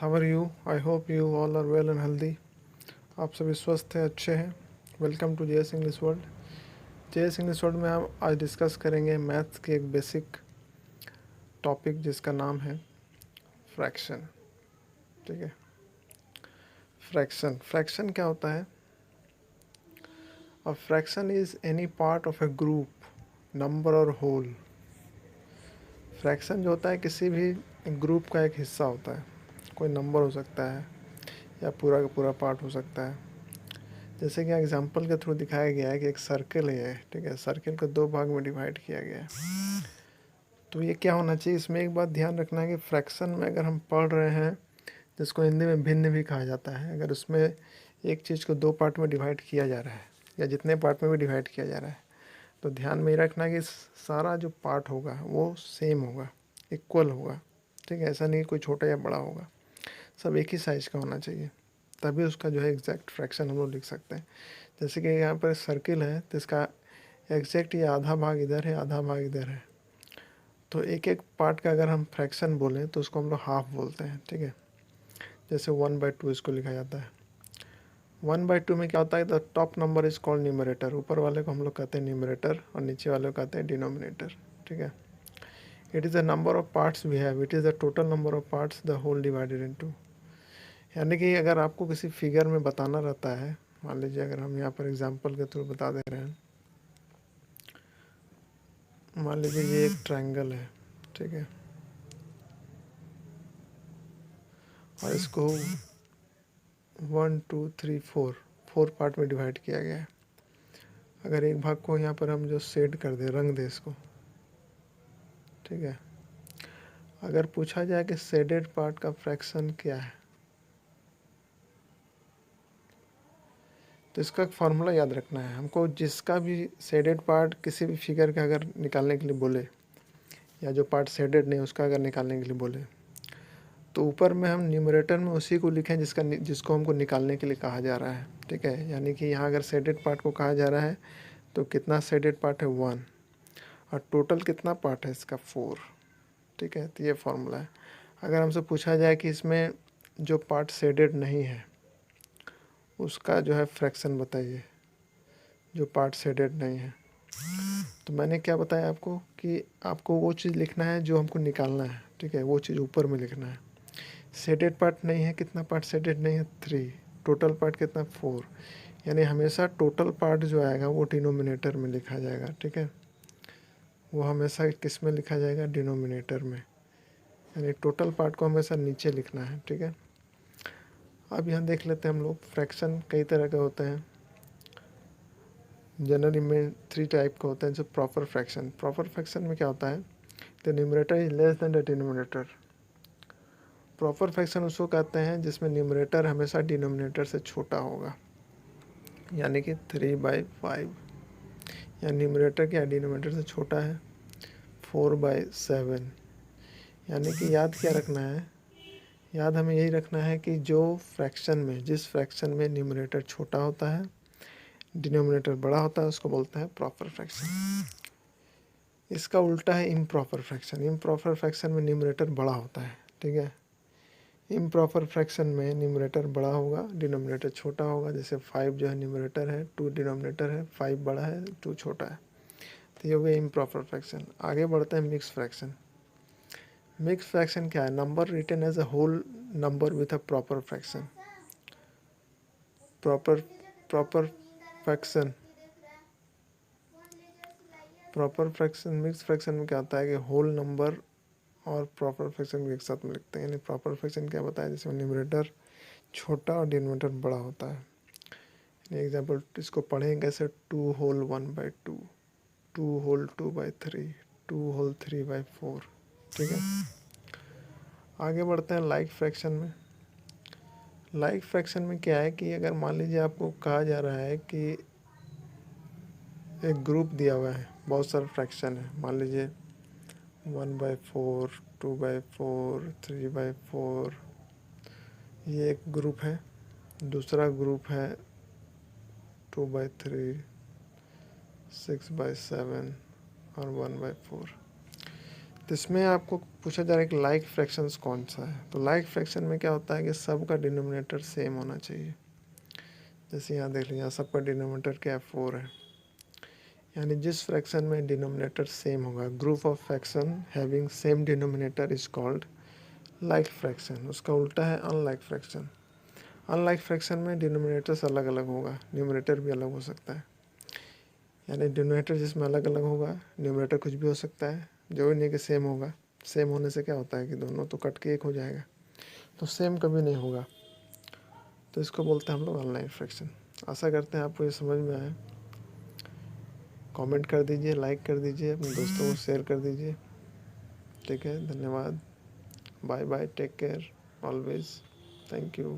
How are you? I hope you all are well and healthy. आप सभी स्वस्थ हैं, अच्छे हैं। Welcome to JS English world. JS English world में हम आज डिस्कस करेंगे मैथ्स के एक बेसिक टॉपिक जिसका नाम है फ्रैक्शन। ठीक है, फ्रैक्शन क्या होता है? A fraction is any part of A group, number और होल। फ्रैक्शन जो होता है किसी भी ग्रुप का एक हिस्सा होता है। कोई नंबर हो सकता है या पूरा का पूरा पार्ट हो सकता है। जैसे कि एग्जांपल के थ्रू दिखाया गया है कि एक सर्कल है। ठीक है, सर्कल को दो भाग में डिवाइड किया गया है। तो ये क्या होना चाहिए, इसमें एक बात ध्यान रखना है कि फ्रैक्शन में अगर हम पढ़ रहे हैं, जिसको हिंदी में भिन्न भी कहा जाता है, अगर उसमें एक चीज़ को दो पार्ट में डिवाइड किया जा रहा है या जितने पार्ट में भी डिवाइड किया जा रहा है, तो ध्यान में ये रखना है कि सारा जो पार्ट होगा वो सेम होगा, इक्वल होगा। ठीक है, ऐसा नहीं कोई छोटा या बड़ा होगा, सब एक ही साइज़ का होना चाहिए, तभी उसका जो है एग्जैक्ट फ्रैक्शन हम लोग लिख सकते हैं। जैसे कि यहाँ पर सर्किल है तो इसका एग्जैक्ट ये आधा भाग इधर है, आधा भाग इधर है। तो एक एक पार्ट का अगर हम फ्रैक्शन बोलें तो उसको हम लोग हाफ बोलते हैं। ठीक है, जैसे 1/2 इसको लिखा जाता है। 1/2 में क्या होता है? The top number is called numerator. ऊपर वाले को हम लोग कहते हैं न्यूमरेटर और नीचे वाले को कहते हैं डिनोमिनेटर। ठीक है, it is the number of parts we have, it is the total number of parts the whole divided into. यानी कि अगर आपको किसी फिगर में बताना रहता है, मान लीजिए अगर हम यहाँ पर एग्जांपल के थ्रू बता दे रहे हैं, मान लीजिए ये एक ट्रायंगल है। ठीक है, और इसको 1 2 3 4 पार्ट में डिवाइड किया गया है। अगर एक भाग को यहाँ पर हम जो शेड कर दे, रंग दे इसको। ठीक है, अगर पूछा जाए कि शेडेड पार्ट का फ्रैक्शन क्या है, तो इसका फार्मूला याद रखना है हमको। जिसका भी शेडेड पार्ट किसी भी फिगर का अगर निकालने के लिए बोले, या जो पार्ट शेडेड नहीं उसका अगर निकालने के लिए बोले, तो ऊपर में हम न्यूमरेटर में उसी को लिखें जिसको हमको निकालने के लिए कहा जा रहा है। ठीक है, यानी कि यहाँ अगर शेडेड पार्ट को कहा जा रहा है तो कितना शेडेड पार्ट है? 1, और टोटल कितना पार्ट है इसका? 4। ठीक है, तो ये फार्मूला है। अगर हमसे पूछा जाए कि इसमें जो पार्ट शेडेड नहीं है उसका जो है फ्रैक्शन बताइए, जो पार्ट शेडेड नहीं है, तो मैंने क्या बताया आपको कि आपको वो चीज़ लिखना है जो हमको निकालना है। ठीक है, वो चीज़ ऊपर में लिखना है। शेडेड पार्ट नहीं है, कितना पार्ट शेडेड नहीं है? 3। टोटल पार्ट कितना? 4। यानी हमेशा टोटल पार्ट जो आएगा वो डिनोमिनेटर में लिखा जाएगा। ठीक है, वो हमेशा किस में लिखा जाएगा? डिनोमिनेटर में। यानी टोटल पार्ट को हमेशा नीचे लिखना है। ठीक है, अब यहाँ देख लेते हैं हम लोग। फ्रैक्शन कई तरह के होते हैं, जनरली में 3 टाइप के होते हैं। जो प्रॉपर फ्रैक्शन में क्या होता है? The numerator is less than the denominator. Proper fraction उसको कहते हैं जिसमें न्यूमरेटर हमेशा डिनोमिनेटर से छोटा होगा, यानी कि 3/5। या न्यूमरेटर क्या डिनोमिनेटर से छोटा है? 4/7। यानी कि याद क्या रखना है? याद हमें यही रखना है कि जो फ्रैक्शन में, जिस फ्रैक्शन में न्यूमरेटर छोटा होता है, डिनोमिनेटर बड़ा होता है, उसको बोलते हैं प्रॉपर फ्रैक्शन। इसका उल्टा है इम्प्रॉपर फ्रैक्शन। इम्प्रॉपर फ्रैक्शन में न्यूमरेटर बड़ा होता है। ठीक है, इम्प्रॉपर फ्रैक्शन में न्यूमरेटर बड़ा होगा, डिनोमिनेटर छोटा होगा। जैसे 5 जो है न्यूमरेटर है, 2 डिनोमिनेटर है, 5 बड़ा है, 2 छोटा है। तो ये हो गया इम्प्रॉपर फ्रैक्शन। आगे बढ़ते हैं मिक्स फ्रैक्शन। मिक्स फ्रैक्शन क्या है? Number written as a whole number with a proper fraction. Proper fraction mix fraction में क्या होता है कि होल नंबर और प्रॉपर फ्रैक्शन को एक साथ में लिखते हैं। यानी प्रॉपर फ्रैक्शन क्या बताया? जिसमें न्यूमरेटर छोटा और डिनोमिनेटर बड़ा होता है। एग्जाम्पल इसको पढ़ेंगे कैसे? 2 होल 1/2, 2 होल 2/3, 2 होल 3/4। ठीक है, आगे बढ़ते हैं लाइक फ्रैक्शन में। लाइक फ्रैक्शन में क्या है कि अगर मान लीजिए आपको कहा जा रहा है कि एक ग्रुप दिया हुआ है, बहुत सारे फ्रैक्शन है, मान लीजिए 1/4, 2/4, 3/4, ये एक ग्रुप है। दूसरा ग्रुप है 2/3, 6/7 और 1/4। तो इसमें आपको पूछा जा रहा है कि लाइक फ्रैक्शंस कौन सा है। तो लाइक फ्रैक्शन में क्या होता है कि सबका डिनोमिनेटर सेम होना चाहिए। जैसे यहाँ देख लीजिए, यहाँ सबका डिनोमिनेटर क्या है, 4 है। यानी जिस फ्रैक्शन में डिनोमिनेटर सेम होगा, group of fraction having same denominator is called like fraction. उसका उल्टा है अनलाइक फ्रैक्शन। अनलाइक फ्रैक्शन में डिनोमिनेटर्स अलग अलग होगा, न्यूमरेटर भी अलग हो सकता है। यानी डिनोमिनेटर जिसमें अलग अलग होगा, न्यूमरेटर कुछ भी हो सकता है। जो नहीं कि सेम होगा। सेम होने से क्या होता है कि दोनों तो कट के एक हो जाएगा, तो सेम कभी नहीं होगा। तो इसको बोलते हैं हम लोग अनलाइक फ्रैक्शन। आशा करते हैं आपको ये समझ में आए। कमेंट कर दीजिए, लाइक कर दीजिए, अपने दोस्तों को शेयर कर दीजिए। ठीक है, धन्यवाद। Bye bye, take care always. Thank you.